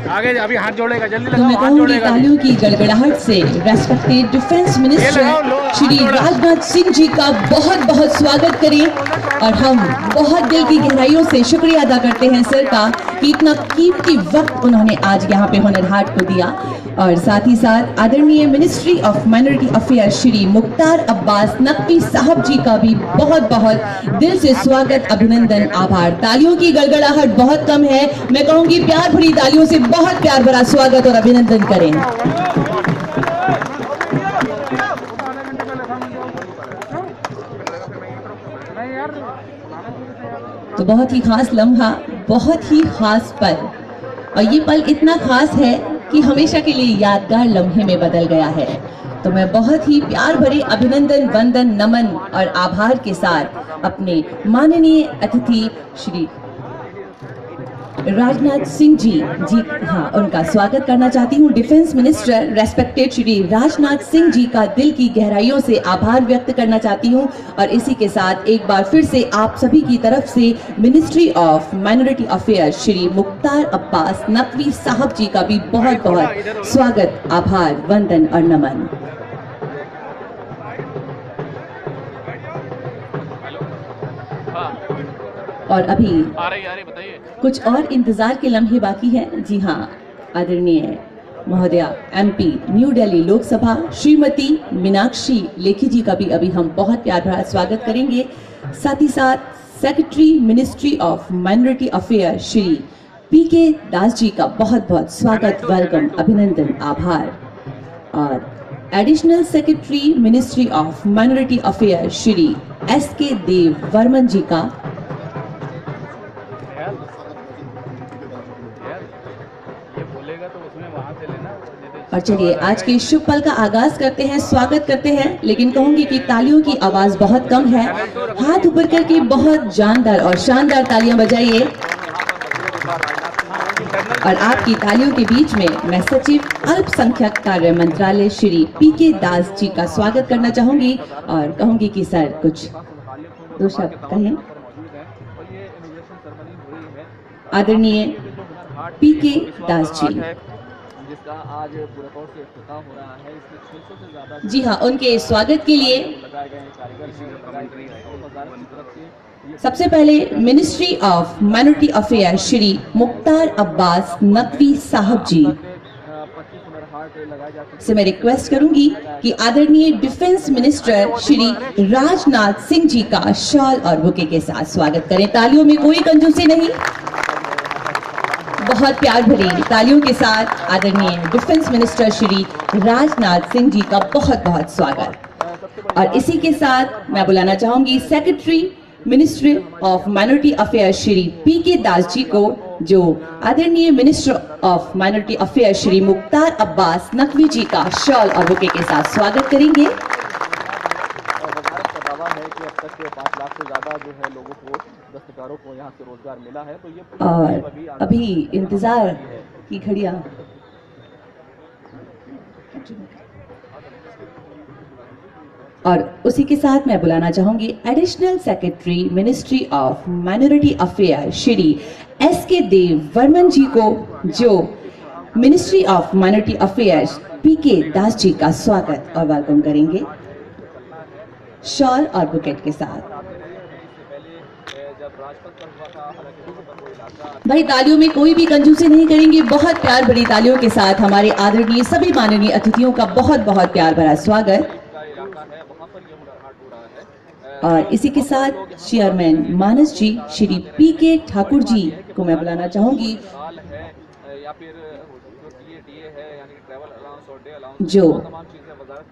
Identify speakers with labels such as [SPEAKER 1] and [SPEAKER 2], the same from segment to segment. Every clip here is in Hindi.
[SPEAKER 1] आगे अभी हाथ जोड़ेगा, जल्दी
[SPEAKER 2] तो
[SPEAKER 1] लगाओ,
[SPEAKER 2] मैं
[SPEAKER 1] हाथ
[SPEAKER 2] कहूँगी
[SPEAKER 1] जोड़ेगा।
[SPEAKER 2] तालियों की गड़गड़ाहट से respected defence minister Shri Rajnath Singh ji का बहुत बहुत स्वागत करें और हम बहुत दिल की गहराइयों से शुक्रिया अदा करते हैं सर का कि इतना कीमती वक्त उन्होंने आज यहाँ पे हुनर हाट को दिया। और साथ ही साथ आदरणीय ministry of minority affair Shri Mukhtar Abbas Naqvi साहब जी का भी बहुत बहुत दिल से स्वागत, अभिनंदन, आभार। तालियों की गड़गड़ाहट बहुत कम है, मैं कहूंगी प्यार भरी तालियों से बहुत प्यार भरा स्वागत और अभिनंदन करें। तो बहुत ही खास लम्हा, बहुत ही खास पल, और ये पल इतना खास है कि हमेशा के लिए यादगार लम्हे में बदल गया है। तो मैं बहुत ही प्यार भरे अभिनंदन, वंदन, नमन और आभार के साथ अपने माननीय अतिथि श्री राजनाथ सिंह जी हाँ, उनका स्वागत करना चाहती हूँ। Defence minister respected Shri Rajnath Singh ji का दिल की गहराइयों से आभार व्यक्त करना चाहती हूँ। और इसी के साथ एक बार फिर से आप सभी की तरफ से ministry of minority affair Shri Mukhtar Abbas Naqvi साहब जी का भी बहुत बहुत स्वागत, आभार, वंदन और नमन। और अभी कुछ और इंतजार के लम्हे बाकी हैं। जी हाँ, आदरणीय महोदया एमपी न्यू दिल्ली लोकसभा श्रीमती मीनाक्षी लेखी जी का भी अभी हम बहुत प्यार भरा स्वागत करेंगे। साथ ही साथ secretary ministry of minority affair Shri PK Das ji का बहुत बहुत स्वागत, वेलकम, अभिनंदन, आभार। और additional secretary ministry of minority affair Shri SK Dev Varman ji का और चलिए आज के शुभ पल का आगाज करते हैं, स्वागत करते हैं। लेकिन कहूंगी कि तालियों की आवाज बहुत कम है, हाथ ऊपर करके बहुत जानदार और शानदार तालियां बजाइए। और आपकी तालियों के बीच में मैं सचिव अल्पसंख्यक कार्य मंत्रालय श्री पीके दास जी का स्वागत करना चाहूंगी और कहूंगी कि सर कुछ दो शब्द कहें। आदरणीय पीके दास जी,
[SPEAKER 3] जिसका आज पूरा तौर से इफ्तिताह हो रहा है, इसमें 600 से ज्यादा
[SPEAKER 2] जी हाँ, उनके स्वागत के लिए
[SPEAKER 3] लगाए गए कारीगर
[SPEAKER 2] सबसे पहले ministry of minority affair Shri Mukhtar Abbas Naqvi साहब जी से मैं रिक्वेस्ट करूंगी कि आदरणीय डिफेंस मिनिस्टर श्री राजनाथ सिंह जी का शॉल और बुके के साथ स्वागत करें। तालियों में कोई कंजूसी नहीं, बहुत प्यार भरी तालियों के साथ आदरणीय डिफेंस मिनिस्टर श्री राजनाथ सिंह जी का बहुत बहुत स्वागत। और इसी के साथ मैं बुलाना चाहूंगी secretary ministry of minority affair Shri PK Das ji को, जो आदरणीय minister of minority affair Shri Mukhtar Abbas Naqvi ji का शॉल और बुके के साथ स्वागत करेंगे।
[SPEAKER 3] लाख से ज्यादा जो है लोगों को, दस्तकारों को यहाँ से रोजगार मिला है। तो ये
[SPEAKER 2] और अभी इंतजार की घड़ियां और उसी के साथ मैं बुलाना चाहूंगी additional secretary ministry of minority affair Shri SK Dev Varman ji को, जो ministry of minority affairs PK Das ji का स्वागत और वेलकम करेंगे शॉल और बुकेट के साथ। भाई तालियों में कोई भी कंजूसी नहीं करेंगे, बहुत प्यार भरी तालियों के साथ हमारे आदरणीय सभी माननीय अतिथियों का बहुत बहुत प्यार भरा स्वागत। और इसी के साथ चेयरमैन मानस जी श्री पीके ठाकुर जी को मैं बुलाना चाहूंगी, जो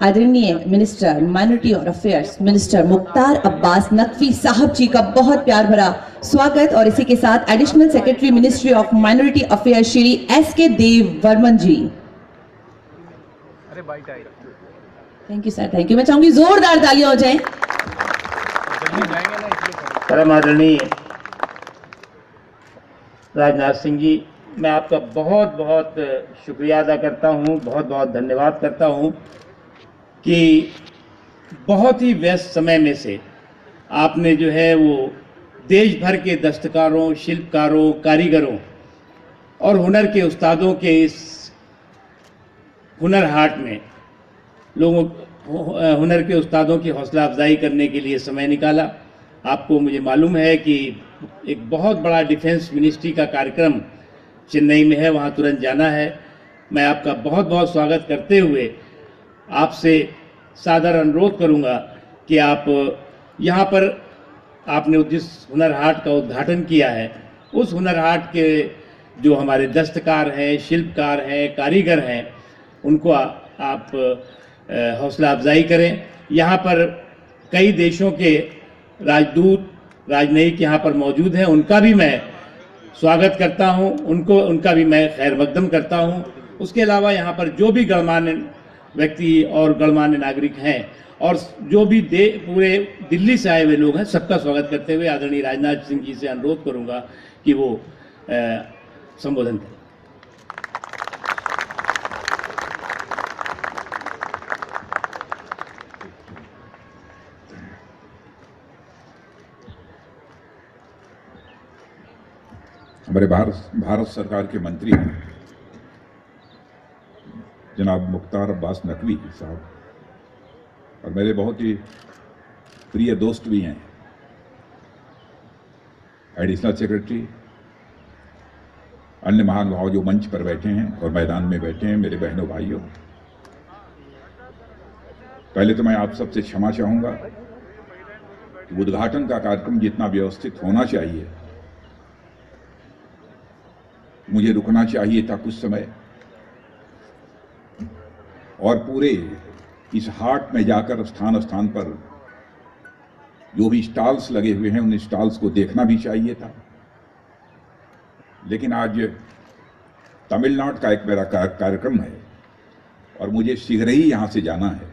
[SPEAKER 2] आदरणीय मिनिस्टर माइनॉरिटी और अफेयर्स मिनिस्टर मुख्तार अब्बास नकवी साहब जी का बहुत प्यार भरा स्वागत। और इसी के साथ additional secretary ministry of minority affairs Shri SK Dev Varman ji. Thank you sir, thank you. मैं चाहूंगी जोरदार तालियां हो जाएं।
[SPEAKER 4] परम आदरणीय राजनाथ सिंह जी, मैं आपका बहुत बहुत शुक्रिया अदा करता हूँ, बहुत बहुत धन्यवाद करता हूँ कि बहुत ही व्यस्त समय में से आपने जो है वो देश भर के दस्तकारों, शिल्पकारों, कारीगरों और हुनर के उस्तादों के इस हुनर हाट में लोगों हुनर के उस्तादों की हौसला अफजाई करने के लिए समय निकाला। आपको मुझे मालूम है कि एक बहुत बड़ा डिफेंस मिनिस्ट्री का कार्यक्रम चेन्नई में है, वहाँ तुरंत जाना है। मैं आपका बहुत बहुत स्वागत करते हुए आपसे सादर अनुरोध करूँगा कि आप यहाँ पर आपने जिस हुनर हाट का उद्घाटन किया है, उस हुनर हाट के जो हमारे दस्तकार हैं, शिल्पकार हैं, कारीगर हैं, उनको आप हौसला अफजाई करें। यहाँ पर कई देशों के राजदूत, राजनयिक यहाँ पर मौजूद हैं, उनका भी मैं स्वागत करता हूँ, उनका भी मैं खैर मकदम करता हूँ। उसके अलावा यहाँ पर जो भी गणमान्य व्यक्ति और गणमान्य नागरिक हैं और जो भी पूरे दिल्ली से आए हुए लोग हैं, सबका स्वागत करते हुए आदरणीय राजनाथ सिंह जी से अनुरोध करूँगा कि वो संबोधन करें।
[SPEAKER 5] हमारे भारत सरकार के मंत्री जनाब मुख्तार अब्बास नकवी साहब और मेरे बहुत ही प्रिय दोस्त भी हैं, एडिशनल सेक्रेटरी, अन्य महानुभाव जो मंच पर बैठे हैं और मैदान में बैठे हैं, मेरे बहनों भाइयों, पहले तो मैं आप सबसे क्षमा चाहूंगा कि उद्घाटन का कार्यक्रम जितना व्यवस्थित होना चाहिए, मुझे रुकना चाहिए था कुछ समय और पूरे इस हाट में जाकर स्थान स्थान पर जो भी स्टॉल्स लगे हुए हैं उन स्टॉल्स को देखना भी चाहिए था। लेकिन आज तमिलनाडु का एक मेरा कार्यक्रम है और मुझे शीघ्र ही यहाँ से जाना है,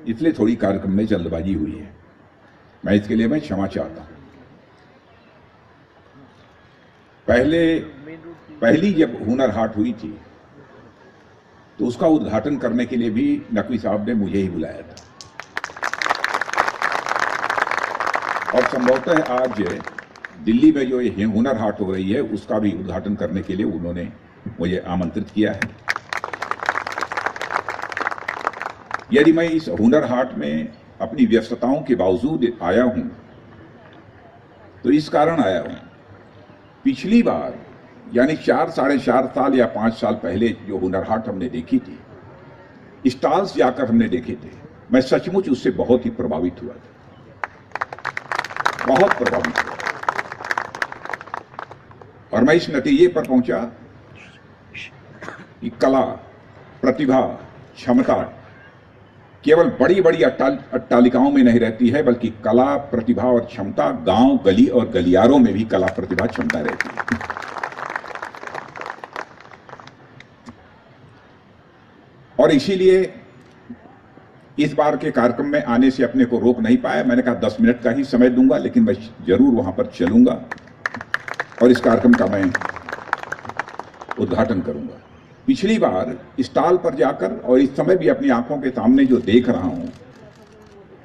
[SPEAKER 5] इसलिए थोड़ी कार्यक्रम में जल्दबाजी हुई है। मैं इसके लिए मैं क्षमा चाहता हूँ। पहली जब हुनर हाट हुई थी तो उसका उद्घाटन करने के लिए भी नकवी साहब ने मुझे ही बुलाया था और संभवतः आज दिल्ली में जो ये हुनर हाट हो रही है उसका भी उद्घाटन करने के लिए उन्होंने मुझे आमंत्रित किया है। यदि मैं इस हुनर हाट में अपनी व्यस्तताओं के बावजूद आया हूं तो इस कारण आया हूं, पिछली बार यानी 4 साढ़े 4 साल या 5 साल पहले जो हुनर हाट हमने देखी थी, स्टॉल्स जाकर हमने देखे थे, मैं सचमुच उससे बहुत ही प्रभावित हुआ था, बहुत प्रभावित हुआ और मैं इस नतीजे पर पहुंचा कि कला, प्रतिभा, क्षमता केवल बड़ी बड़ी अट्टालिकाओं में नहीं रहती है, बल्कि कला, प्रतिभा और क्षमता गांव, गली और गलियारों में भी कला, प्रतिभा, क्षमता रहती है। और इसीलिए इस बार के कार्यक्रम में आने से अपने को रोक नहीं पाया। मैंने कहा 10 मिनट का ही समय दूंगा, लेकिन मैं जरूर वहां पर चलूंगा और इस कार्यक्रम का मैं उद्घाटन करूंगा। पिछली बार स्टॉल पर जाकर और इस समय भी अपनी आंखों के सामने जो देख रहा हूं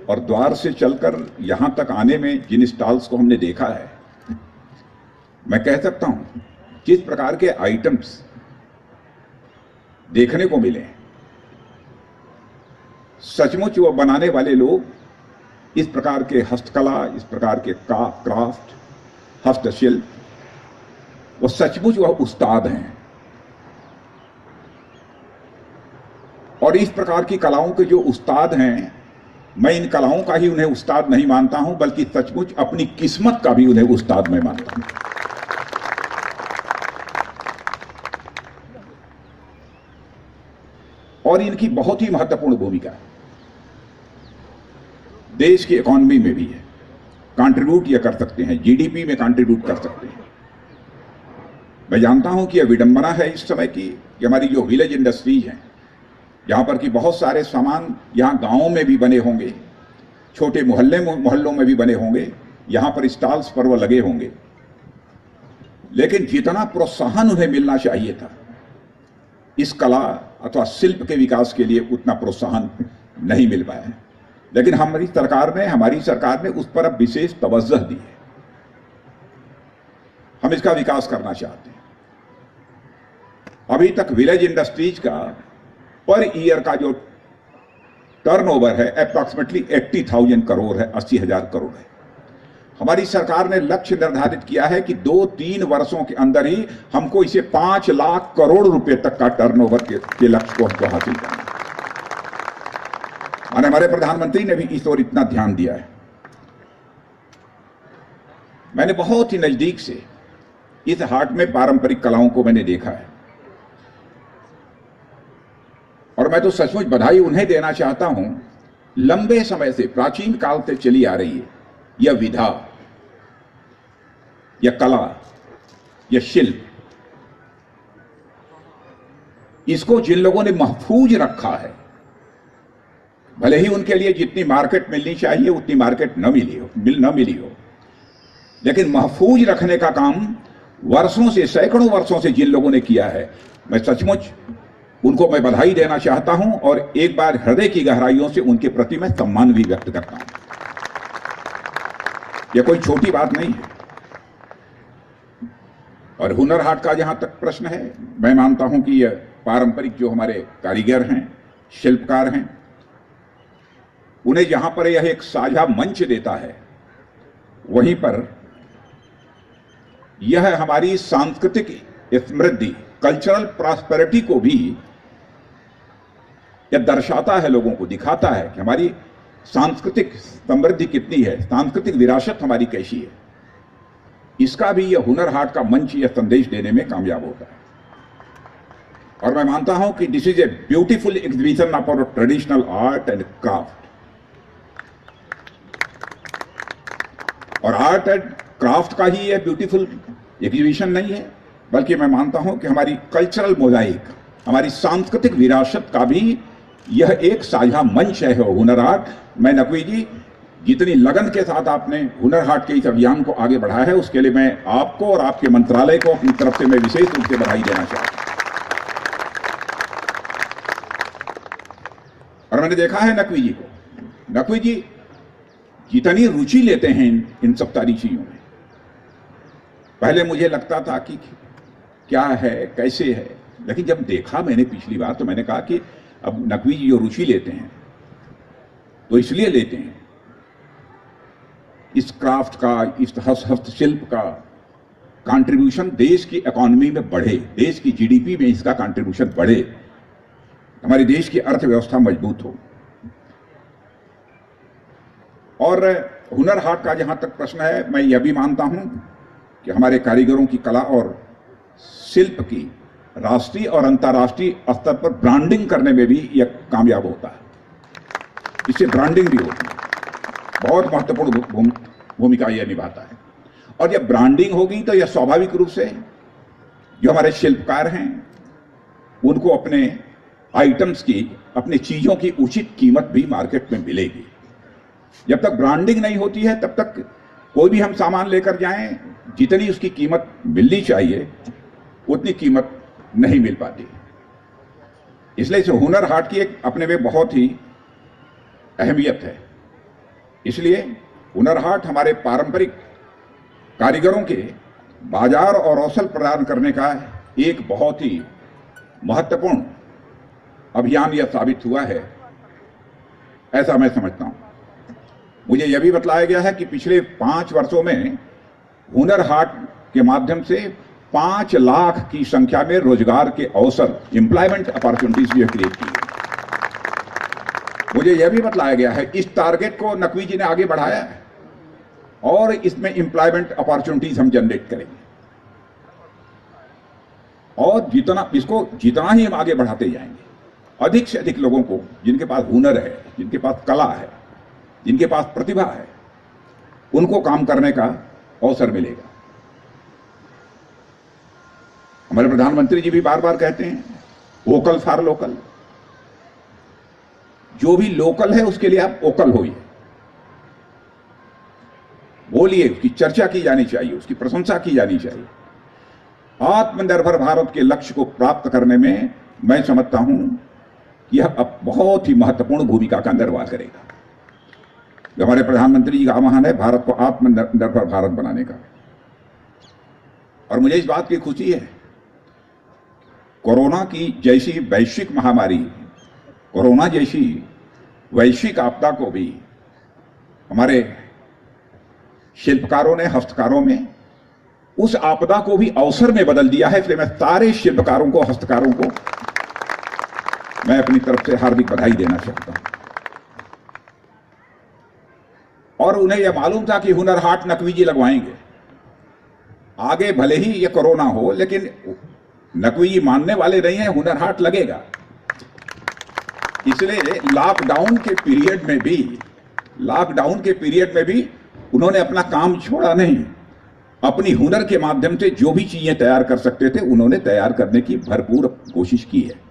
[SPEAKER 5] और द्वार से चलकर यहां तक आने में जिन स्टॉल्स को हमने देखा है, मैं कह सकता हूं किस प्रकार के आइटम्स देखने को मिले। सचमुच वो बनाने वाले लोग इस प्रकार के हस्तकला, इस प्रकार के क्राफ्ट, हस्तशिल्प, वो सचमुच वह उस्ताद हैं और इस प्रकार की कलाओं के जो उस्ताद हैं, मैं इन कलाओं का ही उन्हें उस्ताद नहीं मानता हूं, बल्कि सचमुच अपनी किस्मत का भी उन्हें उस्ताद मैं मानता हूं। और इनकी बहुत ही महत्वपूर्ण भूमिका है, देश की इकोनॉमी में भी है, कंट्रीब्यूट ये कर सकते हैं, जीडीपी में कंट्रीब्यूट कर सकते हैं। मैं जानता हूं कि यह विडंबना है इस समय की कि हमारी जो विलेज इंडस्ट्रीज हैं, जहां पर कि बहुत सारे सामान यहाँ गांवों में भी बने होंगे, छोटे मोहल्लों में भी बने होंगे, यहाँ पर स्टॉल्स पर वो लगे होंगे, लेकिन जितना प्रोत्साहन उन्हें मिलना चाहिए था इस कला अथवा शिल्प के विकास के लिए, उतना प्रोत्साहन नहीं मिल पाया है। लेकिन हमारी सरकार ने उस पर अब विशेष तवज्जो दी है। हम इसका विकास करना चाहते हैं। अभी तक विलेज इंडस्ट्रीज का पर ईयर का जो टर्नओवर है अप्रॉक्सीमेटली 80,000 करोड़ है, 80,000 करोड़ है। हमारी सरकार ने लक्ष्य निर्धारित किया है कि 2-3 वर्षों के अंदर ही हमको इसे 5 लाख करोड़ रुपए तक का टर्नओवर के लक्ष्य को हमको हासिल करना है। और हमारे प्रधानमंत्री ने भी इस ओर इतना ध्यान दिया है। मैंने बहुत ही नजदीक से इस हाट में पारंपरिक कलाओं को मैंने देखा है और मैं तो सचमुच बधाई उन्हें देना चाहता हूं। लंबे समय से, प्राचीन काल से चली आ रही है यह विधा, यह कला, यह शिल्प, इसको जिन लोगों ने महफूज रखा है, भले ही उनके लिए जितनी मार्केट मिलनी चाहिए उतनी मार्केट न मिली हो, लेकिन महफूज रखने का काम वर्षों से, सैकड़ों वर्षों से जिन लोगों ने किया है, मैं सचमुच उनको मैं बधाई देना चाहता हूं और एक बार हृदय की गहराइयों से उनके प्रति मैं सम्मान भी व्यक्त करता हूं। यह कोई छोटी बात नहीं है। और हुनर हाट का जहां तक प्रश्न है, मैं मानता हूं कि यह पारंपरिक जो हमारे कारीगर हैं, शिल्पकार हैं, उन्हें जहां पर यह एक साझा मंच देता है, वहीं पर यह हमारी सांस्कृतिक समृद्धि, कल्चरल प्रॉस्पेरिटी को भी यह दर्शाता है, लोगों को दिखाता है कि हमारी सांस्कृतिक समृद्धि कितनी है, सांस्कृतिक विरासत हमारी कैसी है। इसका भी यह हुनर हाट का मंच यह संदेश देने में कामयाब होता है। और मैं मानता हूं कि this is a beautiful exhibition of our traditional art and craft. और आर्ट एंड क्राफ्ट का ही यह ब्यूटीफुल एग्जीबिशन नहीं है, बल्कि मैं मानता हूं कि हमारी कल्चरल मोजाइक, हमारी सांस्कृतिक विरासत का भी यह एक साझा मंच है हुनर हाट। मैं नकवी जी, जितनी लगन के साथ आपने हुनर हाट के इस अभियान को आगे बढ़ाया है, उसके लिए मैं आपको और आपके मंत्रालय को अपनी तरफ से मैं विशेष रूप से बधाई देना चाहता हूं। और मैंने देखा है नकवी जी को, नकवी जी जितनी रुचि लेते हैं इन सब सारी चीजों में। पहले मुझे लगता था कि क्या है, कैसे है, लेकिन जब देखा मैंने पिछली बार, तो मैंने कहा कि अब नकवी जी जो रुचि लेते हैं तो इसलिए लेते हैं इस क्राफ्ट का, इस हस्तशिल्प का कंट्रीब्यूशन देश की इकोनॉमी में बढ़े, देश की जीडीपी में इसका कंट्रीब्यूशन बढ़े, हमारे देश की अर्थव्यवस्था मजबूत हो। और हुनर हाट का जहां तक प्रश्न है, मैं यह भी मानता हूं कि हमारे कारीगरों की कला और शिल्प की राष्ट्रीय और अंतर्राष्ट्रीय स्तर पर ब्रांडिंग करने में भी यह कामयाब होता है। इससे ब्रांडिंग भी होती है, बहुत महत्वपूर्ण भूमिका यह निभाता है। और जब ब्रांडिंग होगी तो यह स्वाभाविक रूप से जो हमारे शिल्पकार हैं उनको अपने आइटम्स की, अपनी चीजों की उचित कीमत भी मार्केट में मिलेगी। जब तक ब्रांडिंग नहीं होती है तब तक कोई भी हम सामान लेकर जाएं, जितनी उसकी कीमत मिलनी चाहिए उतनी कीमत नहीं मिल पाती। इसलिए इस हुनर हाट की एक अपने में बहुत ही अहमियत है। इसलिए हुनर हाट हमारे पारंपरिक कारीगरों के बाजार और अवसर प्रदान करने का एक बहुत ही महत्वपूर्ण अभियान यह साबित हुआ है, ऐसा मैं समझता हूं। मुझे यह भी बतलाया गया है कि पिछले 5 वर्षों में हुनर हाट के माध्यम से 5 लाख की संख्या में रोजगार के अवसर, एम्प्लॉयमेंट अपॉर्चुनिटीज भी क्रिएट की है। मुझे यह भी बतलाया गया है इस टारगेट को नकवी जी ने आगे बढ़ाया है और इसमें एम्प्लॉयमेंट अपॉर्चुनिटीज हम जनरेट करेंगे। और जितना ही हम आगे बढ़ाते जाएंगे, अधिक से अधिक लोगों को जिनके पास हुनर है, जिनके पास कला है, जिनके पास प्रतिभा है, उनको काम करने का अवसर मिलेगा। हमारे प्रधानमंत्री जी भी बार बार कहते हैं वोकल फॉर लोकल। जो भी लोकल है उसके लिए आप वोकल होइए, बोलिए, उसकी चर्चा की जानी चाहिए, उसकी प्रशंसा की जानी चाहिए। आत्मनिर्भर भारत के लक्ष्य को प्राप्त करने में मैं समझता हूं कि यह अब बहुत ही महत्वपूर्ण भूमिका का निर्वाह करेगा। जो हमारे प्रधानमंत्री जी का आह्वान है भारत को आत्मनिर्भर भारत बनाने का, और मुझे इस बात की खुशी है कोरोना की जैसी वैश्विक महामारी, कोरोना जैसी वैश्विक आपदा को भी हमारे शिल्पकारों ने, हस्तकारों में उस आपदा को भी अवसर में बदल दिया है। इसलिए मैं सारे शिल्पकारों को, हस्तकारों को मैं अपनी तरफ से हार्दिक बधाई देना चाहता हूं। और उन्हें यह मालूम था कि हुनर हाट नकवी जी लगवाएंगे। आगे भले ही ये कोरोना हो, लेकिन नकवी जी मानने वाले नहीं है, हुनर हाट लगेगा। इसलिए लॉकडाउन के पीरियड में भी उन्होंने अपना काम छोड़ा नहीं। अपनी हुनर के माध्यम से जो भी चीजें तैयार कर सकते थे, उन्होंने तैयार करने की भरपूर कोशिश की है।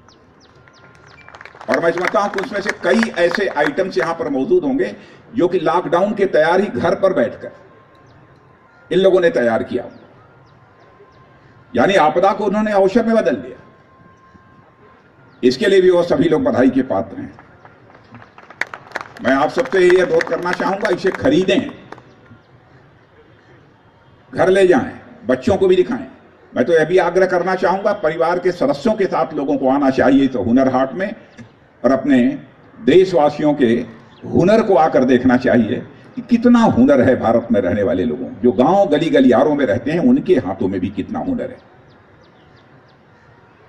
[SPEAKER 5] और मैं समझता हूं कि उसमें से कई ऐसे आइटम्स यहां पर मौजूद होंगे जो कि लॉकडाउन के तैयार ही घर पर बैठकर इन लोगों ने तैयार किया। यानी आपदा को उन्होंने अवसर में बदल दिया। इसके लिए भी वो सभी लोग बधाई के पात्र हैं। मैं आप सबसे ये अनुरोध करना चाहूंगा, इसे खरीदें, घर ले जाएं, बच्चों को भी दिखाएं। मैं तो यह भी आग्रह करना चाहूंगा, परिवार के सदस्यों के साथ लोगों को आना चाहिए तो हुनर हाट में, और अपने देशवासियों के हुनर को आकर देखना चाहिए कि कितना हुनर है भारत में रहने वाले लोगों, जो गांव गली गलियारों में रहते हैं, उनके हाथों में भी कितना हुनर है।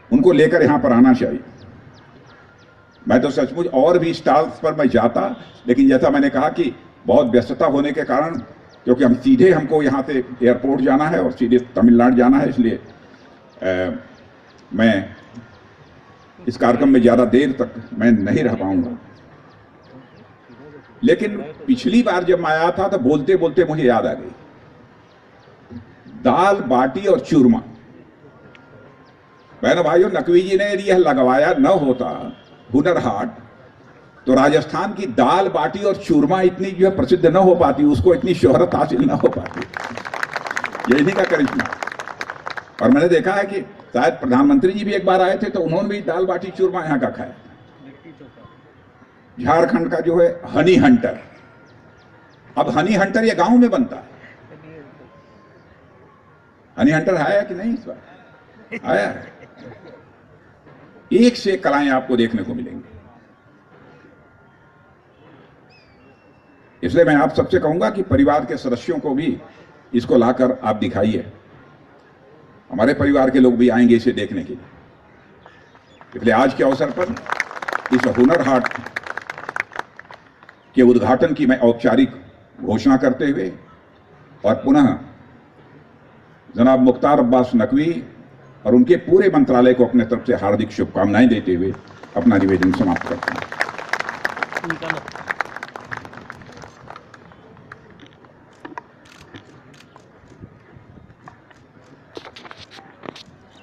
[SPEAKER 5] उनको लेकर यहां पर आना चाहिए। मैं तो सचमुच और भी स्टॉल्स पर मैं जाता, लेकिन जैसा मैंने कहा कि बहुत व्यस्तता होने के कारण, क्योंकि हमको यहाँ से एयरपोर्ट जाना है और सीधे तमिलनाडु जाना है, इसलिए मैं इस कार्यक्रम में ज़्यादा देर तक मैं नहीं रह पाऊंगा। लेकिन पिछली बार जब मैं आया था तो बोलते बोलते मुझे याद आ गई, दाल बाटी और चूरमा। बहनों भाइयों, नकवी जी ने यदि यह लगवाया न होता हुनर हाट, तो राजस्थान की दाल बाटी और चूरमा इतनी जो है प्रसिद्ध न हो पाती, उसको इतनी शोहरत हासिल न हो पाती। ये इन्हीं का करिश्मा। और मैंने देखा है कि शायद प्रधानमंत्री जी भी एक बार आए थे तो उन्होंने भी दाल बाटी चूरमा यहाँ का खाया। झारखंड का जो है हनी हंटर, अब हनी हंटर ये गांव में बनता है। हनी हंटर आया कि नहीं इस बार? आया है। एक से कलाएं आपको देखने को मिलेंगी। इसलिए मैं आप सबसे कहूंगा कि परिवार के सदस्यों को भी इसको लाकर आप दिखाइए। हमारे परिवार के लोग भी आएंगे इसे देखने के लिए। इसलिए आज के अवसर पर इस हुनर हाट के उद्घाटन की मैं औपचारिक घोषणा करते हुए और पुनः जनाब मुख्तार अब्बास नकवी और उनके पूरे मंत्रालय को अपने तरफ से हार्दिक शुभकामनाएं देते हुए अपना निवेदन समाप्त करता हूं।